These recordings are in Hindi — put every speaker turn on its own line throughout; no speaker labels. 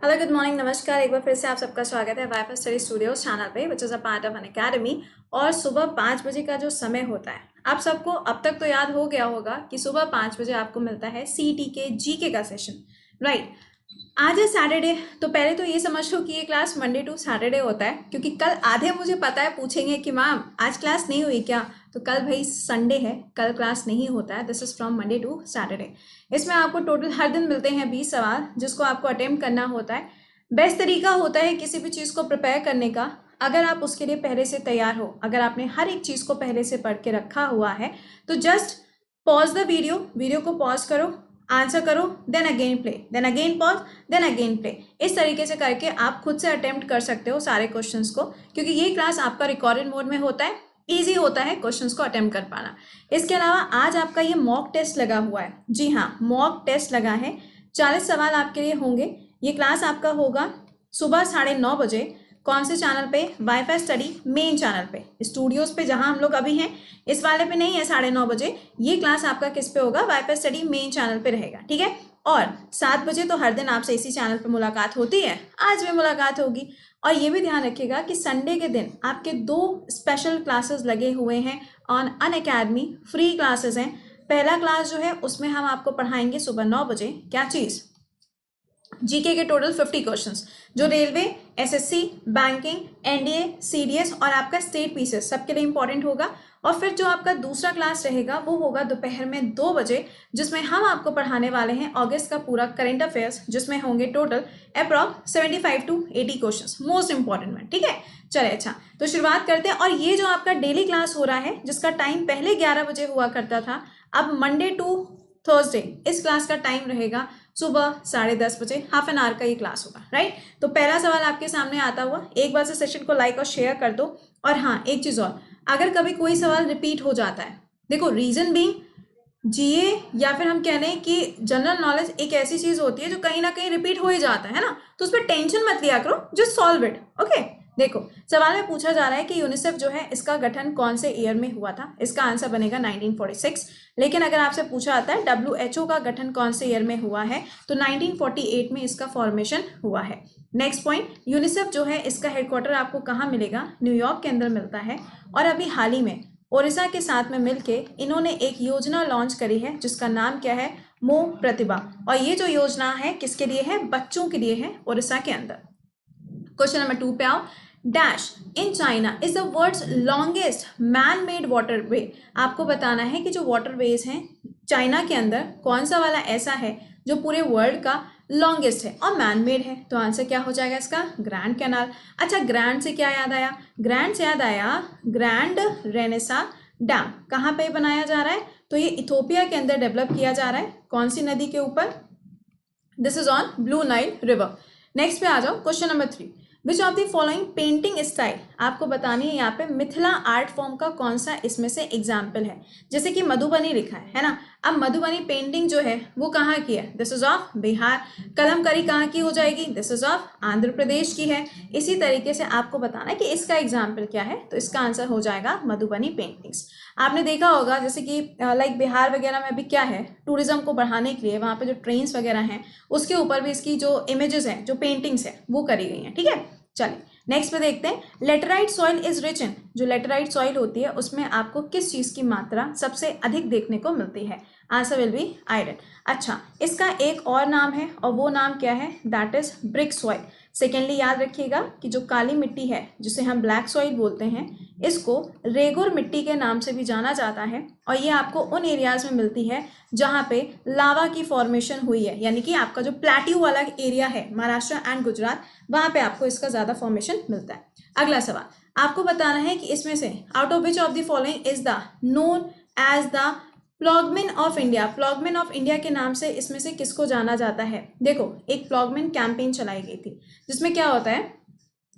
हेलो गुड मॉर्निंग नमस्कार। एक बार फिर से आप सबका स्वागत है वाईफाई स्टडी स्टूडियोज चैनल पे which is a part of an academy. और सुबह 5 बजे का जो समय होता है आप सबको अब तक तो याद हो गया होगा कि सुबह 5 बजे आपको मिलता है सीईटी के जीके का सेशन, राइट। आज है सैटरडे, तो पहले तो ये समझ लो कि ये क्लास मंडे टू सैटरडे होता है, क्योंकि कल आधे मुझे पता है पूछेंगे कि मैम आज क्लास नहीं हुई क्या। तो कल भाई संडे है, कल क्लास नहीं होता है। This is from Monday to Saturday. इसमें आपको टोटल हर दिन मिलते हैं 20 सवाल, जिसको आपको अटेम्प्ट करना होता है। बेस्ट तरीका होता है किसी भी चीज़ को प्रिपेयर करने का, अगर आप उसके लिए पहले से तैयार हो, अगर आपने हर एक चीज़ को पहले से पढ़ के रखा हुआ है, तो जस्ट पॉज द वीडियो को पॉज करो, आंसर करो, then again play, then again pause, then again play. इस तरीके से करके आप खुद से अटेम्प्ट कर सकते हो सारे क्वेश्चंस को, क्योंकि ये क्लास आपका रिकॉर्डेड मोड में होता है। ईजी होता है क्वेश्चंस को अटेम्प्ट कर पाना। इसके अलावा आज आपका ये मॉक टेस्ट लगा हुआ है। जी हाँ, मॉक टेस्ट लगा है। 40 सवाल आपके लिए होंगे। ये क्लास आपका होगा सुबह 9:30 बजे। कौन से चैनल पे? वाईफाई स्टडी मेन चैनल पे, स्टूडियोज पे जहां हम लोग अभी हैं। इस वाले पे नहीं है 9:30 बजे। ये क्लास आपका किस पे होगा? वाईफाई स्टडी मेन चैनल पे रहेगा, ठीक है। और 7 बजे तो हर दिन आपसे इसी चैनल पे मुलाकात होती है, आज भी मुलाकात होगी। और ये भी ध्यान रखिएगा कि संडे के दिन आपके 2 स्पेशल क्लासेस लगे हुए हैं ऑन अनअकैडमी, फ्री क्लासेस हैं। पहला क्लास जो है उसमें हम आपको पढ़ाएंगे सुबह 9 बजे क्या चीज़? जीके के टोटल 50 क्वेश्चंस, जो railway, SSC, banking, NDA, CDS और आपका स्टेट पीसीएस सबके लिए इंपॉर्टेंट होगा। और फिर जो आपका दूसरा क्लास रहेगा वो होगा दोपहर में 2 बजे, जिसमें हम आपको पढ़ाने वाले हैं अगस्त का पूरा करंट अफेयर्स, जिसमें होंगे total approx 75 to 80 questions, most important में, ठीक है। चले, अच्छा तो शुरुआत करते हैं। और ये जो आपका डेली क्लास हो रहा है, जिसका टाइम पहले 11 बजे हुआ करता था, अब मंडे टू थर्सडे इस क्लास का टाइम रहेगा सुबह 10:30 बजे। हाफ एन आवर का ये क्लास होगा, राइट। तो पहला सवाल आपके सामने आता हुआ, एक बार से सेशन को लाइक और शेयर कर दो। और हाँ, एक चीज और, अगर कभी कोई सवाल रिपीट हो जाता है, देखो रीजन बीइंग जीए या फिर हम कह लें कि जनरल नॉलेज एक ऐसी चीज होती है जो कहीं ना कहीं रिपीट हो ही जाता है ना, तो उस पर टेंशन मत लिया करो, जस्ट सॉल्व इट, ओके। देखो सवाल में पूछा जा रहा है कि यूनिसेफ जो है इसका गठन कौन से ईयर में हुआ था। इसका आंसर बनेगा 1946। लेकिन अगर आपसे पूछा आता है डब्ल्यूएचओ का गठन कौन से ईयर में हुआ है, तो 1948 में इसका फॉर्मेशन हुआ है। नेक्स्ट पॉइंट, यूनिसेफ जो है इसका हेडक्वार्टर आपको कहाँ मिलेगा? न्यूयॉर्क के अंदर मिलता है। और अभी हाल ही में ओडिशा के साथ में मिलके इन्होंने एक योजना लॉन्च करी है, जिसका नाम क्या है? मो प्रतिभा। और ये जो योजना है किसके लिए है? बच्चों के लिए है, ओडिशा के अंदर। क्वेश्चन नंबर 2 पे आओ। Dash in China is the world's longest man made waterway. आपको बताना है कि जो वाटरवेज हैं चाइना के अंदर, कौन सा वाला ऐसा है जो पूरे वर्ल्ड का लॉन्गेस्ट है और मैन मेड है। तो आंसर क्या हो जाएगा इसका? Grand canal. अच्छा, ग्रैंड से क्या याद आया? ग्रैंड से याद आया ग्रैंड रेनेसा डैम। कहाँ पे बनाया जा रहा है? तो ये इथोपिया के अंदर डेवलप किया जा रहा है। कौन सी नदी के ऊपर? This is on blue Nile river. Next पे आ जाओ, question number 3। Which of the following painting style, आपको बतानी है यहाँ पे मिथिला आर्ट फॉर्म का कौन सा इसमें से एग्जाम्पल है। जैसे कि मधुबनी लिखा है ना। अब मधुबनी पेंटिंग जो है वो कहाँ की है? This is of Bihar. Kalamkari कहाँ की हो जाएगी? This is of Andhra Pradesh की है। इसी तरीके से आपको बताना है कि इसका एग्जाम्पल क्या है, तो इसका आंसर हो जाएगा मधुबनी पेंटिंग्स। आपने देखा होगा जैसे कि लाइक बिहार वगैरह में अभी क्या है, टूरिज्म को बढ़ाने के लिए वहाँ पे जो ट्रेन्स वगैरह हैं उसके ऊपर भी इसकी जो इमेजेस हैं, जो पेंटिंग्स हैं, वो करी गई हैं, ठीक है। चलिए नेक्स्ट पे देखते हैं। Laterite soil is rich in, जो लेटराइट सॉइल होती है उसमें आपको किस चीज़ की मात्रा सबसे अधिक देखने को मिलती है? Answer will be iron. अच्छा, इसका एक और नाम है और वो नाम क्या है? That is brick soil. Secondly याद रखिएगा कि जो काली मिट्टी है जिसे हम ब्लैक सॉइल बोलते हैं, इसको रेगुर मिट्टी के नाम से भी जाना जाता है। और ये आपको उन एरियाज में मिलती है जहाँ पे लावा की फॉर्मेशन हुई है, यानी कि आपका जो प्लेट्यू वाला एरिया है महाराष्ट्र एंड गुजरात, वहाँ पे आपको इसका ज़्यादा फॉर्मेशन मिलता है। अगला सवाल आपको बताना है कि इसमें से out of which of the following is the known as the flagmen of India. Flagmen of India के नाम से इसमें से किसको जाना जाता है? देखो, एक फ्लॉगमेन कैंपेन चलाई गई थी, जिसमें क्या होता है,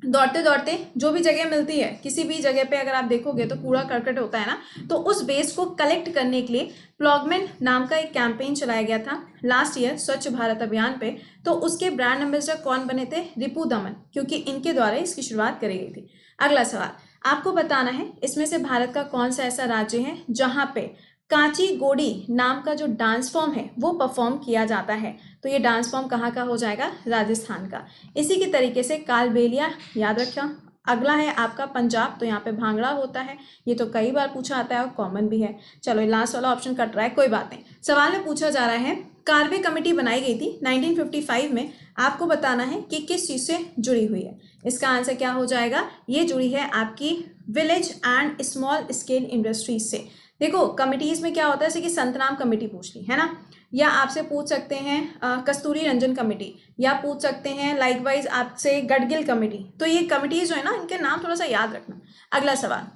दौड़ते दौड़ते जो भी जगह मिलती है, किसी भी जगह पे अगर आप देखोगे तो कूड़ा करकट होता है ना, तो उस वेस्ट को कलेक्ट करने के लिए फ्लॉगमेन नाम का एक कैंपेन चलाया गया था लास्ट ईयर स्वच्छ भारत अभियान पे। तो उसके ब्रांड एम्बेसडर कौन बने थे? रिपू दमन, क्योंकि इनके द्वारा इसकी शुरुआत करी गई थी। अगला सवाल आपको बताना है, इसमें से भारत का कौन सा ऐसा राज्य है जहाँ पे काची गोडी नाम का जो डांस फॉर्म है वो परफॉर्म किया जाता है। तो ये डांस फॉर्म कहाँ का हो जाएगा? राजस्थान का। इसी के तरीके से कालबेलिया याद रखा। अगला है आपका पंजाब, तो यहाँ पे भांगड़ा होता है। ये तो कई बार पूछा आता है और कॉमन भी है। चलो लास्ट वाला ऑप्शन कट रहा है, कोई बात नहीं। सवाल में पूछा जा रहा है कार्बे कमेटी बनाई गई थी 1955 में, आपको बताना है कि किस चीज़ से जुड़ी हुई है। इसका आंसर क्या हो जाएगा? ये जुड़ी है आपकी village and small scale industries से। देखो कमिटीज में क्या होता है, जैसे कि संतनाम कमेटी पूछ ली है ना, या आपसे पूछ सकते हैं कस्तूरी रंजन कमेटी, या पूछ सकते हैं लाइकवाइज आपसे गडगिल कमेटी। तो ये कमिटीज जो है ना, इनके नाम थोड़ा सा याद रखना। अगला सवाल,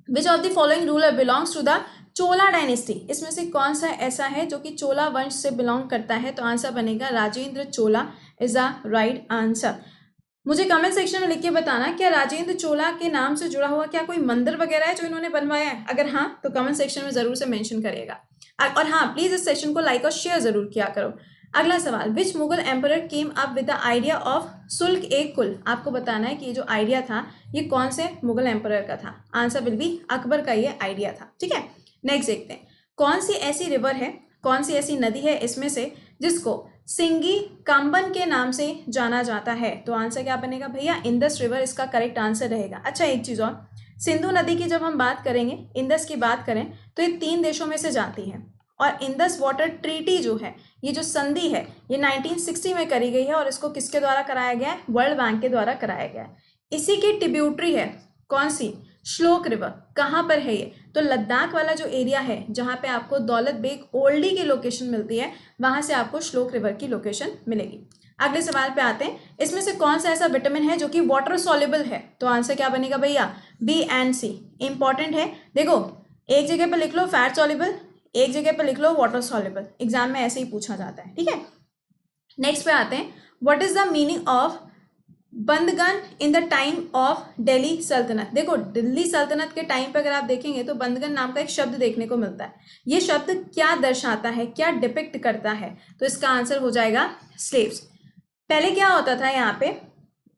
which of the following ruler belongs to the Chola dynasty, इसमें से कौन सा ऐसा है जो कि चोला वंश से बिलोंग करता है? तो आंसर बनेगा राजेंद्र चोला इज द राइट आंसर। मुझे कमेंट सेक्शन में लिख के बताना, क्या राजेंद्र चोला के नाम से जुड़ा हुआ क्या कोई मंदिर वगैरह है जो इन्होंने बनवाया है? अगर हाँ तो कमेंट सेक्शन में जरूर से मेंशन करिएगा। और हाँ, प्लीज इस सेशन को लाइक और शेयर जरूर किया करो। अगला सवाल, which Mughal emperor came up with the idea of शुल्क ए कुल, आपको बताना है कि ये जो आइडिया था ये कौन से मुगल एम्परर का था? आंसर विल बी अकबर का ये आइडिया था। ठीक है, नेक्स्ट देखते हैं, कौन सी ऐसी रिवर है, कौन सी ऐसी नदी है इसमें से जिसको सिंगी काम्बन के नाम से जाना जाता है? तो आंसर क्या बनेगा भैया? इंदस रिवर इसका करेक्ट आंसर रहेगा। अच्छा एक चीज और, सिंधु नदी की जब हम बात करेंगे, इंदस की बात करें तो ये 3 देशों में से जाती है। और इंदस वाटर ट्रीटी जो है, ये जो संधि है, ये 1960 में करी गई है और इसको किसके द्वारा कराया गया है? वर्ल्ड बैंक के द्वारा कराया गया है। इसी की ट्रिब्यूटरी है कौन सी? श्लोक रिवर। कहाँ पर है ये? तो लद्दाख वाला जो एरिया है जहाँ पे आपको दौलत बेग ओल्डी की लोकेशन मिलती है, वहां से आपको श्लोक रिवर की लोकेशन मिलेगी। अगले सवाल पे आते हैं, इसमें से कौन सा ऐसा विटामिन है जो कि वाटर सॉल्युबल है? तो आंसर क्या बनेगा भैया? B and C. इंपॉर्टेंट है, देखो एक जगह पर लिख लो फैट सॉल्युबल, एक जगह पर लिख लो वाटर सॉल्युबल, एग्जाम में ऐसे ही पूछा जाता है। ठीक है, नेक्स्ट पे आते हैं, what is the meaning of बंदगन in the time of Delhi सल्तनत? देखो दिल्ली सल्तनत के टाइम पे अगर आप देखेंगे तो बंदगन नाम का एक शब्द देखने को मिलता है। ये शब्द क्या दर्शाता है, क्या डिपिक्ट करता है? तो इसका आंसर हो जाएगा स्लेव्स। पहले क्या होता था यहाँ पे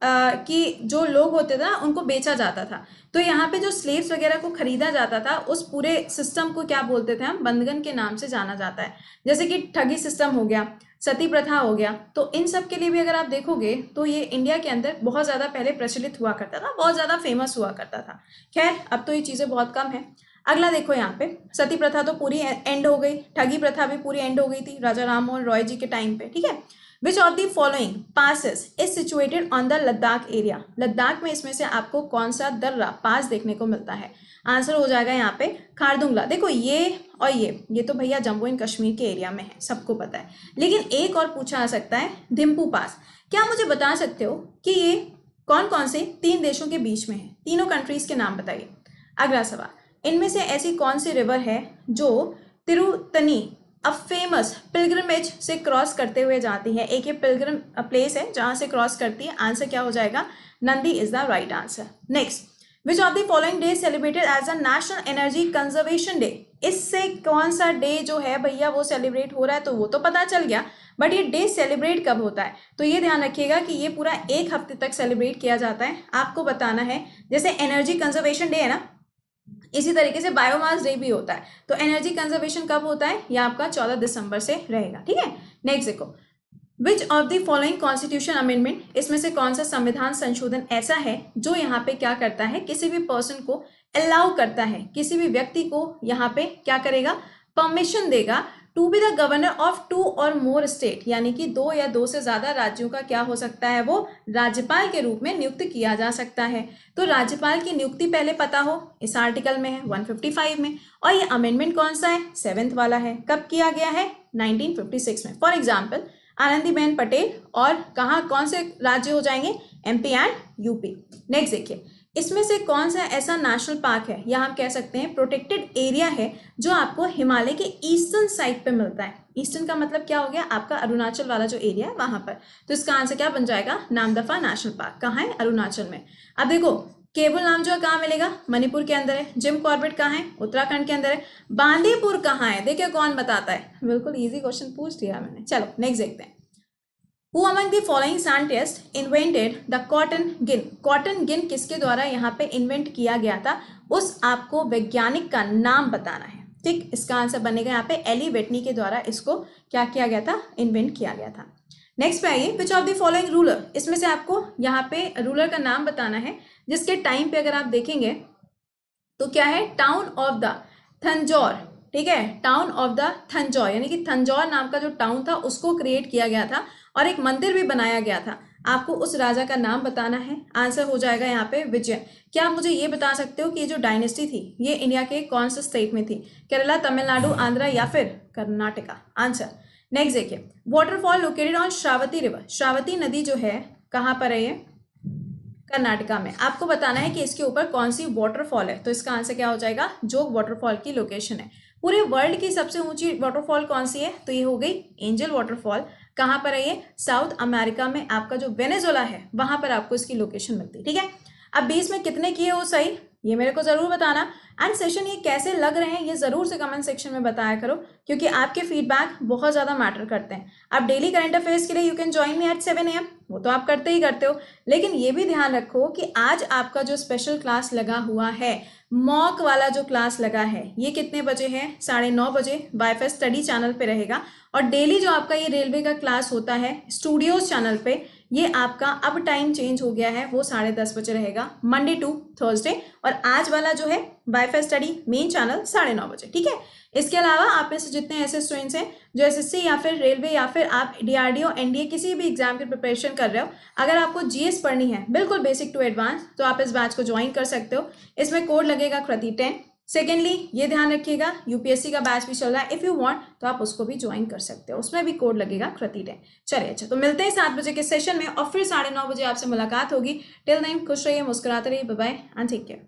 कि जो लोग होते थे ना उनको बेचा जाता था, तो यहाँ पे जो स्लेव्स वगैरह को खरीदा जाता था उस पूरे सिस्टम को क्या बोलते थे हम? बंदगन के नाम से जाना जाता है। जैसे कि ठगी सिस्टम हो गया, सती प्रथा हो गया, तो इन सब के लिए भी अगर आप देखोगे तो ये इंडिया के अंदर बहुत ज़्यादा पहले प्रचलित हुआ करता था, बहुत ज़्यादा फेमस हुआ करता था। खैर अब तो ये चीज़ें बहुत कम है। अगला देखो यहाँ पे, सती प्रथा तो पूरी एंड हो गई, ठगी प्रथा भी पूरी एंड हो गई थी राजा राम मोहन रॉय जी के टाइम पे। ठीक है, विच of the following passes is situated on the Ladakh area? Ladakh में इसमें से आपको कौन सा दर्रा पास देखने को मिलता है? आंसर हो जाएगा यहाँ पे खारदुंगला। देखो ये और ये तो भैया जम्मू एंड कश्मीर के एरिया में है, सबको पता है। लेकिन एक और पूछा आ सकता है, धिम्पू पास। क्या मुझे बता सकते हो कि ये कौन कौन से 3 देशों के बीच में है? तीनों कंट्रीज के नाम बताइए। अगला सवाल, इनमें से ऐसी कौन सी रिवर है जो तिरुतनी अब फेमस पिलग्रिमेज से क्रॉस करते हुए जाती है? एक ये पिलग्रिम प्लेस है जहां से क्रॉस करती है। आंसर क्या हो जाएगा? Nandi is the right answer. Next, which of the following day celebrated as a national energy conservation day? इससे कौन सा डे जो है भैया वो सेलिब्रेट हो रहा है? तो वो तो पता चल गया, बट ये डे सेलिब्रेट कब होता है? तो ये ध्यान रखिएगा कि ये पूरा 1 हफ्ते तक सेलिब्रेट किया जाता है। आपको बताना है, जैसे एनर्जी कंजर्वेशन डे है ना, इसी तरीके से बायोमास डे भी होता है। तो एनर्जी कंजर्वेशन कब होता है? यह आपका 14 दिसंबर से रहेगा। ठीक है, नेक्स्ट देखो, विच of the following constitution amendment, इसमें से कौन सा संविधान संशोधन ऐसा है जो यहाँ पे क्या करता है? किसी भी पर्सन को अलाउ करता है, किसी भी व्यक्ति को यहाँ पे क्या करेगा? परमिशन देगा to be the governor of 2 और मोर स्टेट, यानी कि 2 या 2 से ज्यादा राज्यों का क्या हो सकता है? वो राज्यपाल के रूप में नियुक्त किया जा सकता है। तो राज्यपाल की नियुक्ति पहले पता हो, इस आर्टिकल में है 155 में, और ये अमेंडमेंट कौन सा है? 7th वाला है। कब किया गया है? 1956 में। फॉर एग्जाम्पल आनंदीबेन पटेल, और कहाँ कौन से राज्य हो जाएंगे? MP and UP। नेक्स्ट देखिए, इसमें से कौन सा ऐसा नेशनल पार्क है या हम कह सकते हैं प्रोटेक्टेड एरिया है जो आपको हिमालय के ईस्टर्न साइड पे मिलता है? ईस्टर्न का मतलब क्या हो गया? आपका अरुणाचल वाला जो एरिया है वहां पर। तो इसका आंसर क्या बन जाएगा? Namdapha national park. कहाँ है? अरुणाचल में। अब देखो केबुल लाम जो है कहाँ मिलेगा? मणिपुर के अंदर है। जिम कॉर्बेट कहाँ है? उत्तराखंड के अंदर है। बांदीपुर कहाँ है? देखिए कौन बताता है, बिल्कुल इजी क्वेश्चन पूछ दिया मैंने। चलो नेक्स्ट देखते हैं, Who among the following scientists invented the cotton gin? Cotton gin किसके द्वारा यहाँ पे इन्वेंट किया गया था? उस आपको वैज्ञानिक का नाम बताना है। ठीक, इसका आंसर बनेगा यहाँ पे एली वेटनी के द्वारा इसको क्या किया गया था, इन्वेंट किया गया था। नेक्स्ट पे आइए, विच ऑफ द फॉलोइंग रूलर, इसमें से आपको यहाँ पे रूलर का नाम बताना है जिसके टाइम पे अगर आप देखेंगे तो क्या है, टाउन ऑफ द थंजौर, ठीक है, टाउन ऑफ द थंजौर यानी कि थंजौर नाम का जो टाउन था उसको क्रिएट किया गया था और एक मंदिर भी बनाया गया था। आपको उस राजा का नाम बताना है। आंसर हो जाएगा यहाँ पे विजय। क्या आप मुझे ये बता सकते हो कि ये जो डायनेस्टी थी ये इंडिया के कौन से स्टेट में थी, केरला, तमिलनाडु, आंध्रा या फिर कर्नाटका? आंसर। नेक्स्ट देखिए, waterfall located on Sharavathi river, Sharavathi नदी जो है कहाँ पर है, ये कर्नाटका में। आपको बताना है कि इसके ऊपर कौन सी वाटरफॉल है, तो इसका आंसर क्या हो जाएगा, जोग वाटरफॉल की लोकेशन है। पूरे वर्ल्ड की सबसे ऊंची वाटरफॉल कौन सी है, तो ये हो गई एंजल वाटरफॉल। कहाँ पर है ये, साउथ अमेरिका में, आपका जो वेनेजुएला है वहां पर आपको इसकी लोकेशन मिलती है। ठीक है, अब 20 में कितने किए हो सही, ये मेरे को जरूर बताना। एंड सेशन ये कैसे लग रहे हैं ये जरूर से कमेंट सेक्शन में बताया करो, क्योंकि आपके फीडबैक बहुत ज्यादा मैटर करते हैं। आप डेली करंट अफेयर्स के लिए you can join me at 7 AM, वो तो आप करते ही करते हो, लेकिन ये भी ध्यान रखो कि आज आपका जो स्पेशल क्लास लगा हुआ है, मॉक वाला जो क्लास लगा है, ये कितने बजे है, 9:30 बजे वाईफाई स्टडी चैनल पे रहेगा। और डेली जो आपका ये रेलवे का क्लास होता है स्टूडियोज चैनल पे, ये आपका अब टाइम चेंज हो गया है, वो 10:30 बजे रहेगा, मंडे टू थर्सडे। और आज वाला जो है वाईफाई स्टडी मेन चैनल 9:30 बजे। ठीक है, इसके अलावा आप में से जितने ऐसे स्टूडेंट्स हैं जो एसएससी या फिर रेलवे या फिर आप डीआरडीओ एनडीए किसी भी एग्जाम की प्रिपरेशन कर रहे हो, अगर आपको जीएस पढ़नी है बिल्कुल बेसिक टू एडवांस, तो आप इस बैच को ज्वाइन कर सकते हो। इसमें कोड लगेगा कृति 10। सेकेंडली ये ध्यान रखिएगा, यूपीएससी का बैच भी चल रहा है, इफ यू वांट तो आप उसको भी ज्वाइन कर सकते हो, उसमें भी कोड लगेगा कृति 10। चलिए अच्छा, तो मिलते हैं 7 बजे के सेशन में और फिर 9:30 बजे आपसे मुलाकात होगी। टिल देन खुश रहिए, मुस्कुराते रहिए, bye bye and take care.